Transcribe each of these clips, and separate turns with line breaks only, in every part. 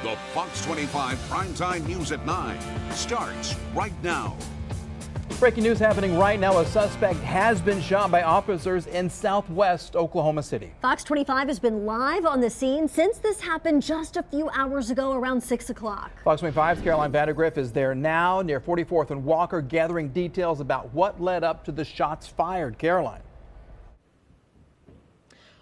The Fox 25 Primetime News at 9 starts right now.
Breaking news happening right now. A suspect has been shot by officers in southwest Oklahoma City.
Fox 25 has been live on the scene since this happened just a few hours ago around 6 o'clock.
Fox 25's Caroline Vandergriff is there now near 44th and Walker, gathering details about what led up to the shots fired. Caroline.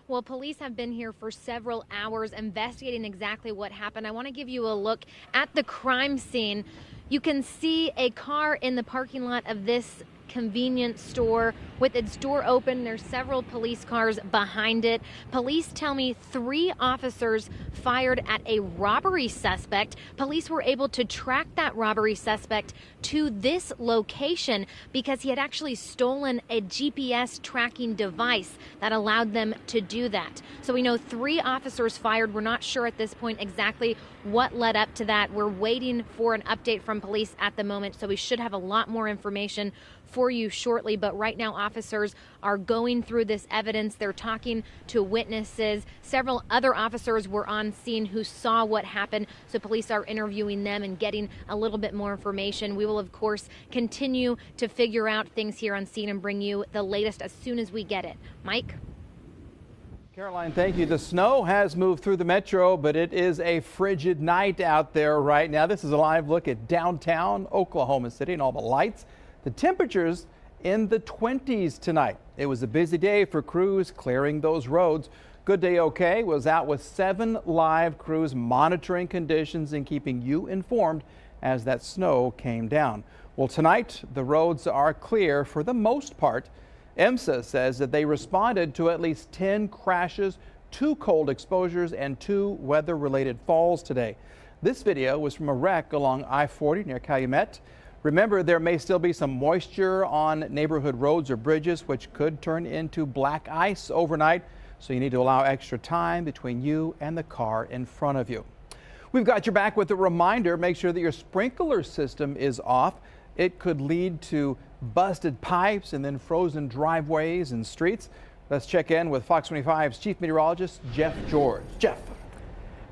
Well, police have been here for several hours investigating exactly what happened. I want to give you a look at the crime scene. You can see a car in the parking lot of this convenience store with its door open. There's several police cars behind it. Police tell me 3 officers fired at a robbery suspect. Police were able to track that robbery suspect to this location because he had actually stolen a GPS tracking device that allowed them to do that. So we know 3 officers fired. We're not sure at this point exactly what led up to that. We're waiting for an update from police at the moment, so we should have a lot more information for you shortly. But right now, officers are going through this evidence. They're talking to witnesses. Several other officers were on scene who saw what happened, so police are interviewing them and getting a little bit more information. We will, of course, continue to figure out things here on scene and bring you the latest as soon as we get it. Mike?
Caroline, thank you. The snow has moved through the metro, but it is a frigid night out there right now. This is a live look at downtown Oklahoma City and all the lights. The temperatures in the 20s tonight. It was a busy day for crews clearing those roads. Good Day OK was out with 7 live crews monitoring conditions and keeping you informed as that snow came down. Well, tonight the roads are clear for the most part. EMSA says that they responded to at least 10 crashes, 2 cold exposures, and 2 weather-related falls today. This video was from a wreck along I-40 near Calumet. Remember, there may still be some moisture on neighborhood roads or bridges, which could turn into black ice overnight, so you need to allow extra time between you and the car in front of you. We've got your back with a reminder. Make sure that your sprinkler system is off. It could lead to busted pipes and then frozen driveways and streets. Let's check in with Fox 25's Chief Meteorologist, Jeff George. Jeff.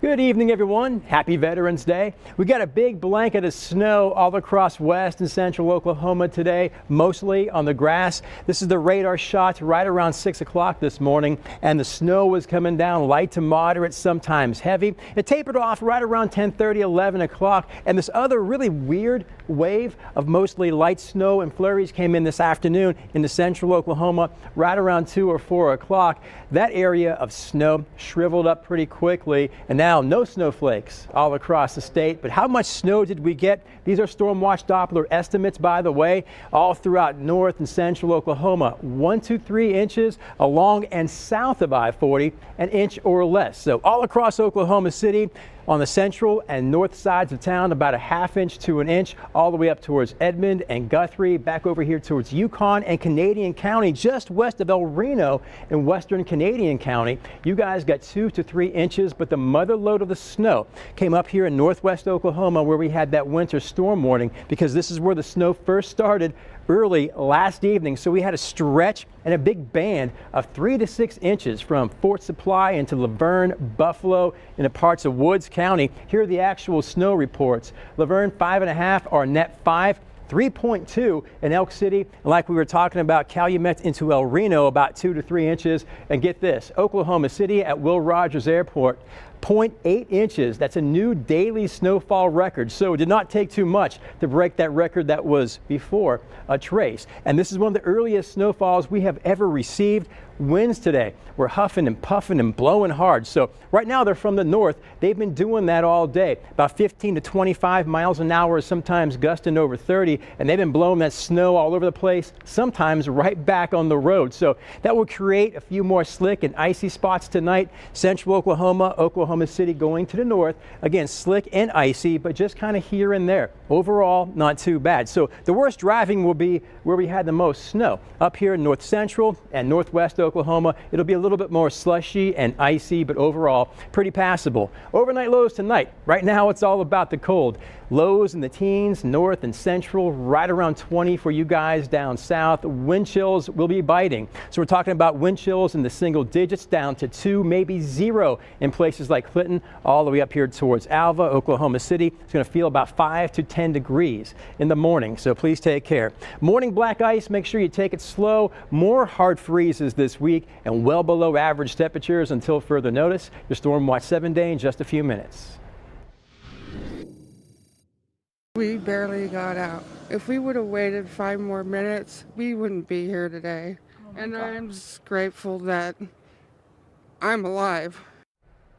Good evening, everyone. Happy Veterans Day. We got a big blanket of snow all across west and central Oklahoma today, mostly on the grass. This is the radar shot right around 6 o'clock this morning, and the snow was coming down light to moderate, sometimes heavy. It tapered off right around 10:30, 11 o'clock, and this other really weird wave of mostly light snow and flurries came in this afternoon into central Oklahoma right around 2 or 4 o'clock. That area of snow shriveled up pretty quickly, and now no snowflakes all across the state. But how much snow did we get? These are Storm Watch Doppler estimates, by the way, all throughout north and central Oklahoma. 1 to 3 inches along and south of I-40, an inch or less. So all across Oklahoma City, on the central and north sides of town, about a ½ inch to an inch, all the way up towards Edmond and Guthrie, back over here towards Yukon and Canadian County, just west of El Reno in western Canadian County. You guys got 2 to 3 inches, but the mother load of the snow came up here in northwest Oklahoma, where we had that winter storm warning, because this is where the snow first started early last evening. So we had a stretch and a big band of 3 to 6 inches from Fort Supply into Laverne, Buffalo, into parts of Woods County. Here are the actual snow reports. Laverne 5.5, Arnett 5. 3.2 in Elk City, and like we were talking about, Calumet into El Reno, about 2 to 3 inches. And get this, Oklahoma City at Will Rogers Airport, 0.8 inches. That's a new daily snowfall record. So it did not take too much to break that record that was before a trace. And this is one of the earliest snowfalls we have ever received. Winds today were huffing and puffing and blowing hard. So right now they're from the north. They've been doing that all day. About 15 to 25 miles an hour, sometimes gusting over 30. And they've been blowing that snow all over the place, sometimes right back on the road. So that will create a few more slick and icy spots tonight. Central Oklahoma, Oklahoma City going to the north. Again, slick and icy, but just kind of here and there. Overall, not too bad. So the worst driving will be where we had the most snow. Up here in north central and northwest Oklahoma, it'll be a little bit more slushy and icy, but overall pretty passable. Overnight lows tonight. Right now it's all about the cold. Lows in the teens, north and central, right around 20 for you guys down south. Wind chills will be biting. So we're talking about wind chills in the single digits down to 2, maybe 0 in places like Clinton, all the way up here towards Alva, Oklahoma City. It's going to feel about 5 to 10 degrees in the morning, so please take care. Morning black ice, make sure you take it slow. More hard freezes this week and well below average temperatures until further notice. Your Storm Watch 7-day in just a few minutes.
We barely got out. If we would have waited 5 more minutes, we wouldn't be here today. And I'm just grateful that I'm alive.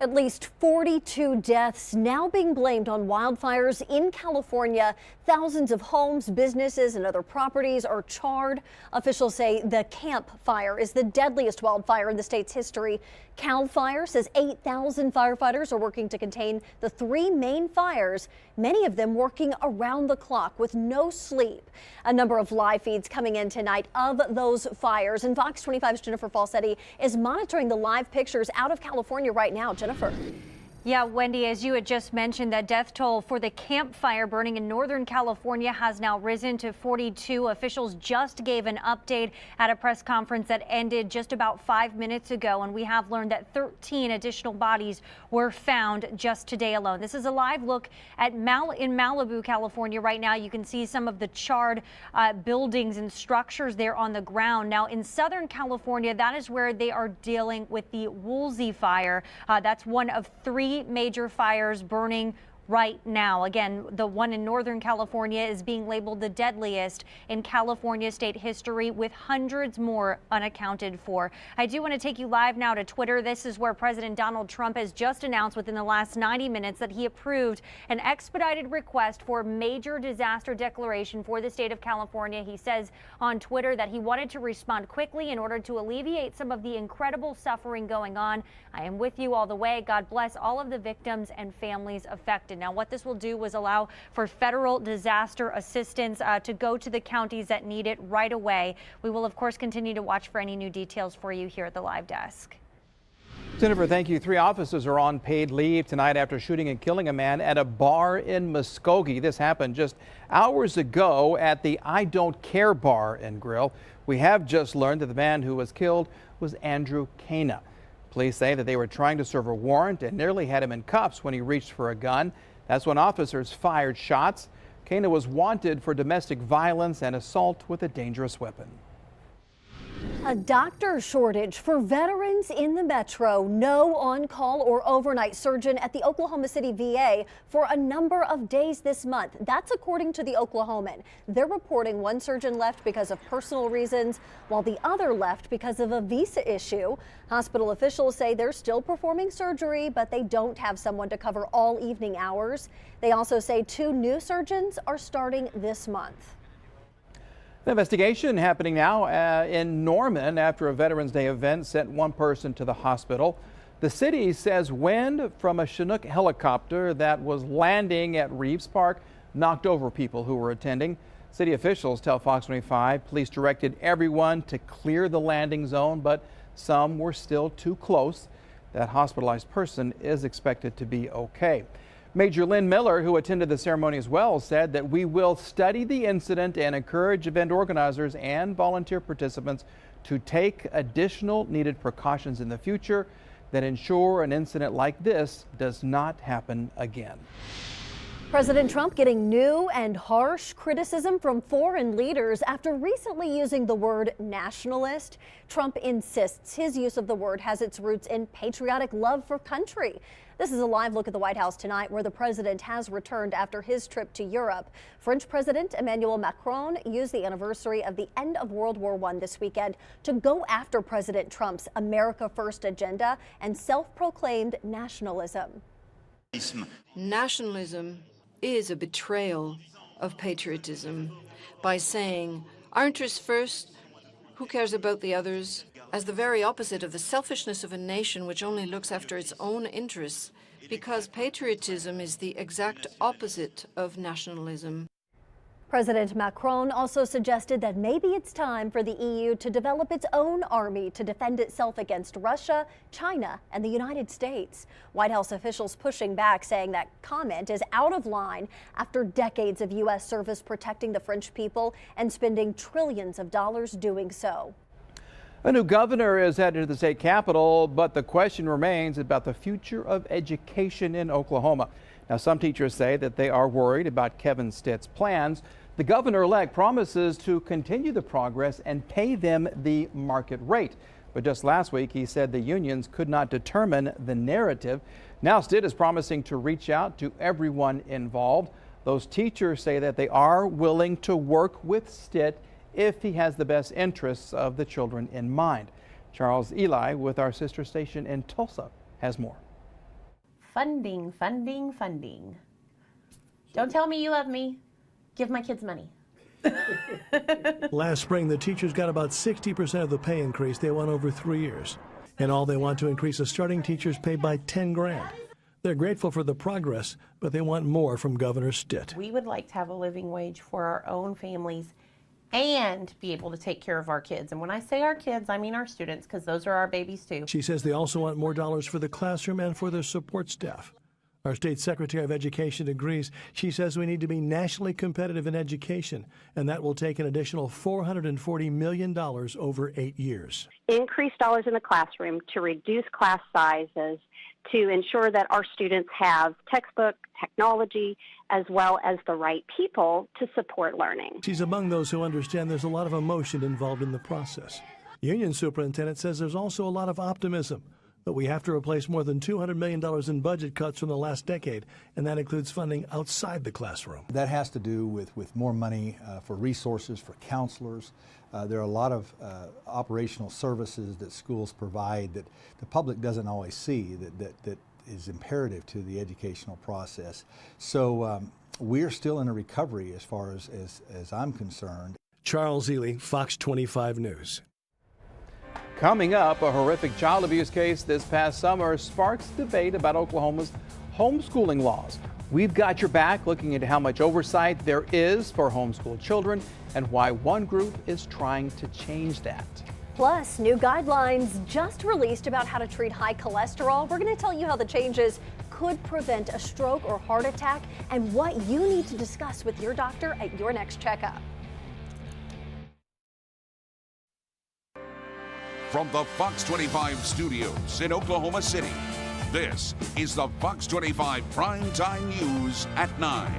At least 42 deaths now being blamed on wildfires in California. Thousands of homes, businesses, and other properties are charred. Officials say the Camp Fire is the deadliest wildfire in the state's history. CAL FIRE says 8,000 firefighters are working to contain the 3 main fires, many of them working around the clock with no sleep. A number of live feeds coming in tonight of those fires. And Fox 25's Jennifer Falsetti is monitoring the live pictures out of California right now. Jennifer.
Yeah, Wendy, as you had just mentioned, that death toll for the Camp Fire burning in Northern California has now risen to 42. Officials just gave an update at a press conference that ended just about 5 minutes ago, and we have learned that 13 additional bodies were found just today alone. This is a live look at in Malibu, California. Right now, you can see some of the charred buildings and structures there on the ground. Now, in Southern California, that is where they are dealing with the Woolsey fire. That's one of 3 major fires burning right now. Again, the one in Northern California is being labeled the deadliest in California state history, with hundreds more unaccounted for. I do want to take you live now to Twitter. This is where President Donald Trump has just announced within the last 90 minutes that he approved an expedited request for major disaster declaration for the state of California. He says on Twitter that he wanted to respond quickly in order to alleviate some of the incredible suffering going on. I am with you all the way. God bless all of the victims and families affected. Now, what this will do was allow for federal disaster assistance to go to the counties that need it right away. We will, of course, continue to watch for any new details for you here at the live desk.
Jennifer, thank you. 3 officers are on paid leave tonight after shooting and killing a man at a bar in Muskogee. This happened just hours ago at the I Don't Care Bar and Grill. We have just learned that the man who was killed was Andrew Cana. Police say that they were trying to serve a warrant and nearly had him in cuffs when he reached for a gun. That's when officers fired shots. Cana was wanted for domestic violence and assault with a dangerous weapon.
A doctor shortage for veterans in the metro. No on-call or overnight surgeon at the Oklahoma City VA for a number of days this month. That's according to the Oklahoman. They're reporting one surgeon left because of personal reasons, while the other left because of a visa issue. Hospital officials say they're still performing surgery, but they don't have someone to cover all evening hours. They also say 2 new surgeons are starting this month.
The investigation happening now in Norman after a Veterans Day event sent one person to the hospital. The city says wind from a Chinook helicopter that was landing at Reeves Park knocked over people who were attending. City officials tell Fox 25 police directed everyone to clear the landing zone, but some were still too close. That hospitalized person is expected to be okay. Major Lynn Miller, who attended the ceremony as well, said that we will study the incident and encourage event organizers and volunteer participants to take additional needed precautions in the future that ensure an incident like this does not happen again.
President Trump getting new and harsh criticism from foreign leaders after recently using the word nationalist. Trump insists his use of the word has its roots in patriotic love for country. This is a live look at the White House tonight, where the president has returned after his trip to Europe. French President Emmanuel Macron used the anniversary of the end of World War I this weekend to go after President Trump's America First agenda and self-proclaimed nationalism.
Nationalism is a betrayal of patriotism by saying our interests first, who cares about the others, as the very opposite of the selfishness of a nation which only looks after its own interests, because patriotism is the exact opposite of nationalism.
President Macron also suggested that maybe it's time for the EU to develop its own army to defend itself against Russia, China, and the United States. White House officials pushing back, saying that comment is out of line after decades of U.S. service protecting the French people and spending trillions of dollars doing so.
A new governor is headed to the state capitol, but the question remains about the future of education in Oklahoma. Now, some teachers say that they are worried about Kevin Stitt's plans. The governor-elect promises to continue the progress and pay them the market rate. But just last week, he said the unions could not determine the narrative. Now, Stitt is promising to reach out to everyone involved. Those teachers say that they are willing to work with Stitt if he has the best interests of the children in mind. Charles Eli with our sister station in Tulsa has more.
Funding, funding, funding. Don't tell me you love me. Give my kids money.
Last spring, the teachers got about 60% of the pay increase they want over 3 years. And all they want to increase a starting teacher's pay by 10 grand. They're grateful for the progress, but they want more from Governor Stitt.
We would like to have a living wage for our own families and be able to take care of our kids. And when I say our kids, I mean our students, because those are our babies too.
She says they also want more dollars for the classroom and for their support staff. Our state secretary of education agrees. She says we need to be nationally competitive in education, and that will take an additional $440 million over 8 years.
Increase dollars in the classroom to reduce class sizes, to ensure that our students have textbook, technology, as well as the right people to support learning.
She's among those who understand there's a lot of emotion involved in the process. Union superintendent says there's also a lot of optimism, but we have to replace more than $200 million in budget cuts from the last decade, and that includes funding outside the classroom.
That has to do with more money for resources, for counselors. There are a lot of operational services that schools provide that the public doesn't always see that is imperative to the educational process. So we're still in a recovery as far as I'm concerned.
Charles Ely, Fox 25 News.
Coming up, a horrific child abuse case this past summer sparks debate about Oklahoma's homeschooling laws. We've got your back, looking into how much oversight there is for homeschooled children and why one group is trying to change that.
Plus, new guidelines just released about how to treat high cholesterol. We're going to tell you how the changes could prevent a stroke or heart attack and what you need to discuss with your doctor at your next checkup.
From the Fox 25 studios in Oklahoma City, this is the Fox 25 Primetime News at 9.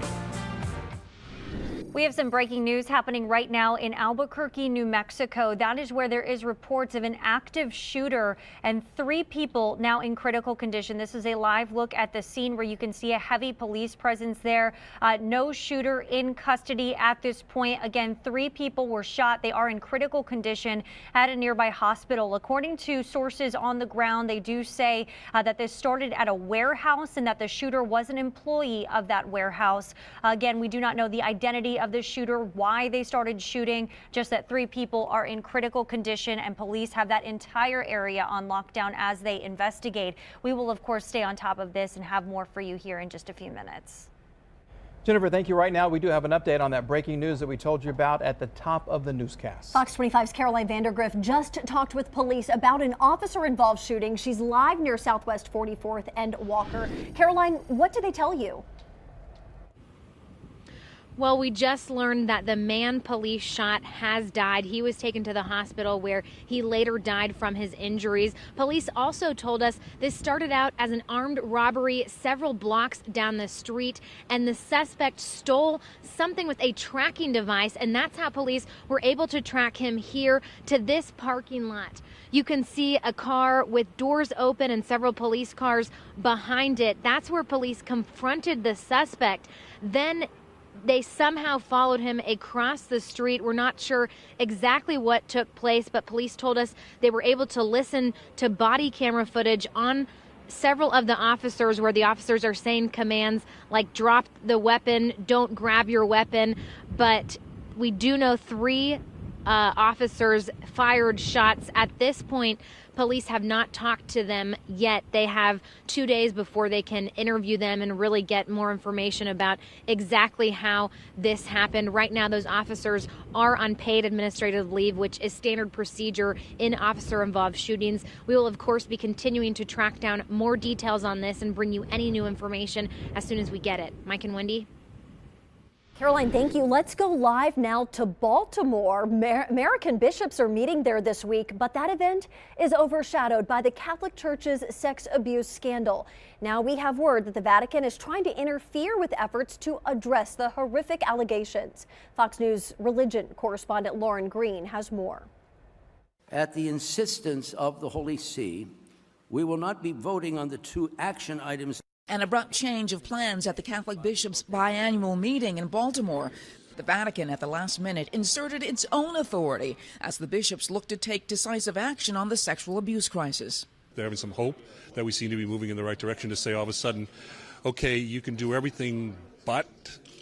We have some breaking news happening right now in Albuquerque, New Mexico. That is where there is reports of an active shooter and 3 people now in critical condition. This is a live look at the scene where you can see a heavy police presence there. No shooter in custody at this point. Again, 3 people were shot. They are in critical condition at a nearby hospital. According to sources on the ground, they do say that this started at a warehouse and that the shooter was an employee of that warehouse. Again, we do not know the identity of the shooter, why they started shooting, just that 3 people are in critical condition and police have that entire area on lockdown as they investigate. We will, of course, stay on top of this and have more for you here in just a few minutes.
Jennifer, thank you. Right now, we do have an update on that breaking news that we told you about at the top of the newscast.
Fox 25's Caroline Vandergriff just talked with police about an officer-involved shooting. She's live near Southwest 44th and Walker. Caroline, what did they tell you?
Well, we just learned that the man police shot has died. He was taken to the hospital where he later died from his injuries. Police also told us this started out as an armed robbery several blocks down the street, and the suspect stole something with a tracking device, and that's how police were able to track him here to this parking lot. You can see a car with doors open and several police cars behind it. That's where police confronted the suspect. Then they somehow followed him across the street. We're not sure exactly what took place, but police told us they were able to listen to body camera footage on several of the officers where the officers are saying commands like drop the weapon, don't grab your weapon. But we do know 3 officers fired shots. At this point, Police have not talked to them yet. They have 2 days before they can interview them and really get more information about exactly how this happened. Right now, those officers are on paid administrative leave, which is standard procedure in officer-involved shootings. We will, of course, be continuing to track down more details on this and bring you any new information as soon as we get it. Mike and Wendy.
Caroline, thank you. Let's go live now to Baltimore. American bishops are meeting there this week, but that event is overshadowed by the Catholic Church's sex abuse scandal. Now we have word that the Vatican is trying to interfere with efforts to address the horrific allegations. Fox News religion correspondent Lauren Green has more.
At the insistence of the Holy See, we will not be voting on the 2 action items.
An abrupt change of plans at the Catholic Bishops' biannual meeting in Baltimore. The Vatican, at the last minute, inserted its own authority as the bishops look to take decisive action on the sexual abuse crisis.
They're having some hope that we seem to be moving in the right direction to say all of a sudden, okay, you can do everything but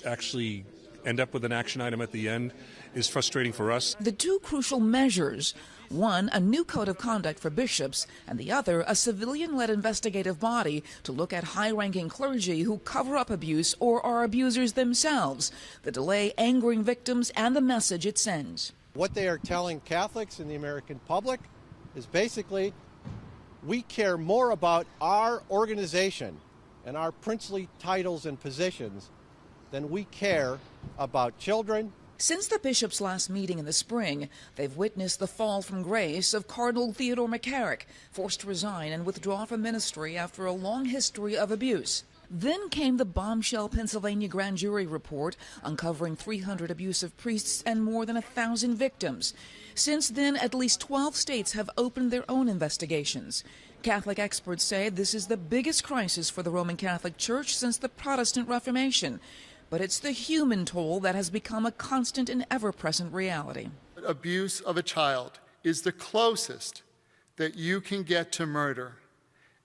actually end up with an action item at the end is frustrating for us.
The 2 crucial measures, one, a new code of conduct for bishops, and the other, a civilian-led investigative body to look at high-ranking clergy who cover up abuse or are abusers themselves. The delay angering victims and the message it sends.
What they are telling Catholics and the American public is basically, we care more about our organization and our princely titles and positions than we care about children.
Since the bishops' last meeting in the spring, they've witnessed the fall from grace of Cardinal Theodore McCarrick, forced to resign and withdraw from ministry after a long history of abuse. Then came the bombshell Pennsylvania grand jury report uncovering 300 abusive priests and more than 1,000 victims. Since then, at least 12 states have opened their own investigations. Catholic experts say this is the biggest crisis for the Roman Catholic Church since the Protestant Reformation. But it's the human toll that has become a constant and ever-present reality.
Abuse of a child is the closest that you can get to murder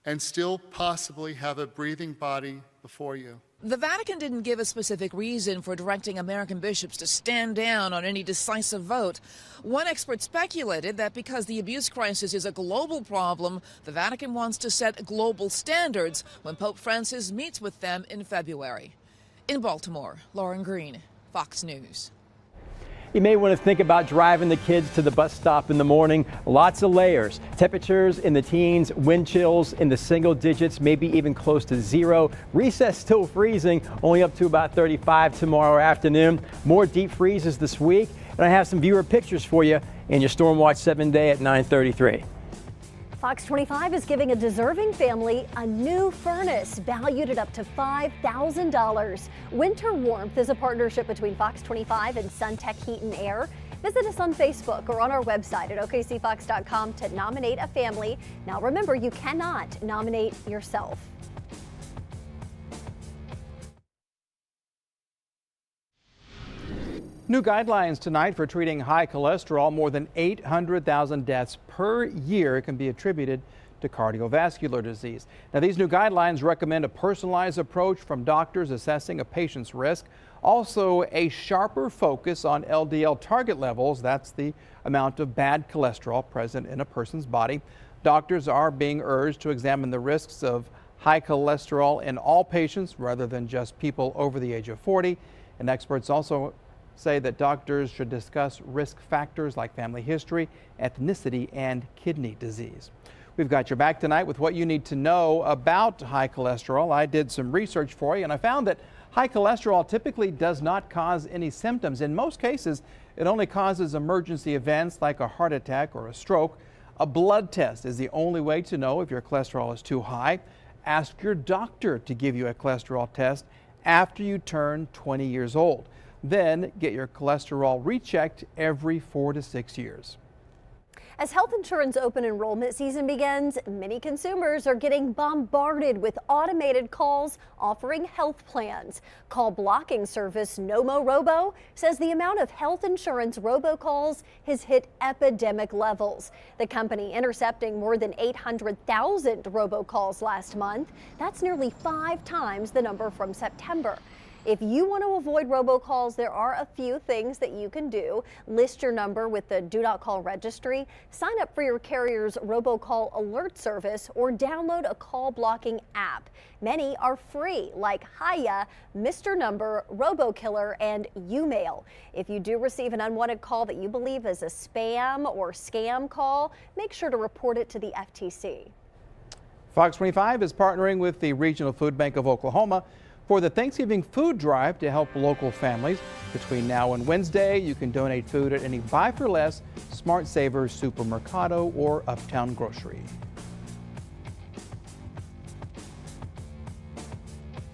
and still possibly have a breathing body before you.
The Vatican didn't give a specific reason for directing American bishops to stand down on any decisive vote. One expert speculated that because the abuse crisis is a global problem, the Vatican wants to set global standards when Pope Francis meets with them in February. In Baltimore, Lauren Green, Fox News.
You may want to think about driving the kids to the bus stop in the morning. Lots of layers. Temperatures in the teens, wind chills in the single digits, maybe even close to 0. Recess still freezing, only up to about 35 tomorrow afternoon. More deep freezes this week. And I have some viewer pictures for you in your Stormwatch 7-day at 9:33.
Fox 25 is giving a deserving family a new furnace valued at up to $5,000. Winter Warmth is a partnership between Fox 25 and SunTech Heat and Air. Visit us on Facebook or on our website at okcfox.com to nominate a family. Now remember, you cannot nominate yourself.
New guidelines tonight for treating high cholesterol. More than 800,000 deaths per year can be attributed to cardiovascular disease. Now, these new guidelines recommend a personalized approach from doctors assessing a patient's risk. Also, a sharper focus on LDL target levels. That's the amount of bad cholesterol present in a person's body. Doctors are being urged to examine the risks of high cholesterol in all patients rather than just people over the age of 40. And experts also say that doctors should discuss risk factors like family history, ethnicity, and kidney disease. We've got your back tonight with what you need to know about high cholesterol. I did some research for you and I found that high cholesterol typically does not cause any symptoms. In most cases, it only causes emergency events like a heart attack or a stroke. A blood test is the only way to know if your cholesterol is too high. Ask your doctor to give you a cholesterol test after you turn 20 years old. Then get your cholesterol rechecked every 4 to 6 years.
As health insurance open enrollment season begins, many consumers are getting bombarded with automated calls offering health plans. Call blocking service Nomo Robo says the amount of health insurance robocalls has hit epidemic levels. The company intercepting more than 800,000 robocalls last month. That's nearly 5 times the number from September. If you want to avoid robocalls, there are a few things that you can do. List your number with the Do Not Call registry, sign up for your carrier's robocall alert service, or download a call blocking app. Many are free, like Hiya, Mr. Number, RoboKiller, and YouMail. If you do receive an unwanted call that you believe is a spam or scam call, make sure to report it to the FTC.
Fox 25 is partnering with the Regional Food Bank of Oklahoma for the Thanksgiving food drive to help local families. Between now and Wednesday, you can donate food at any Buy for Less, Smart Savers, Supermercado, or Uptown Grocery.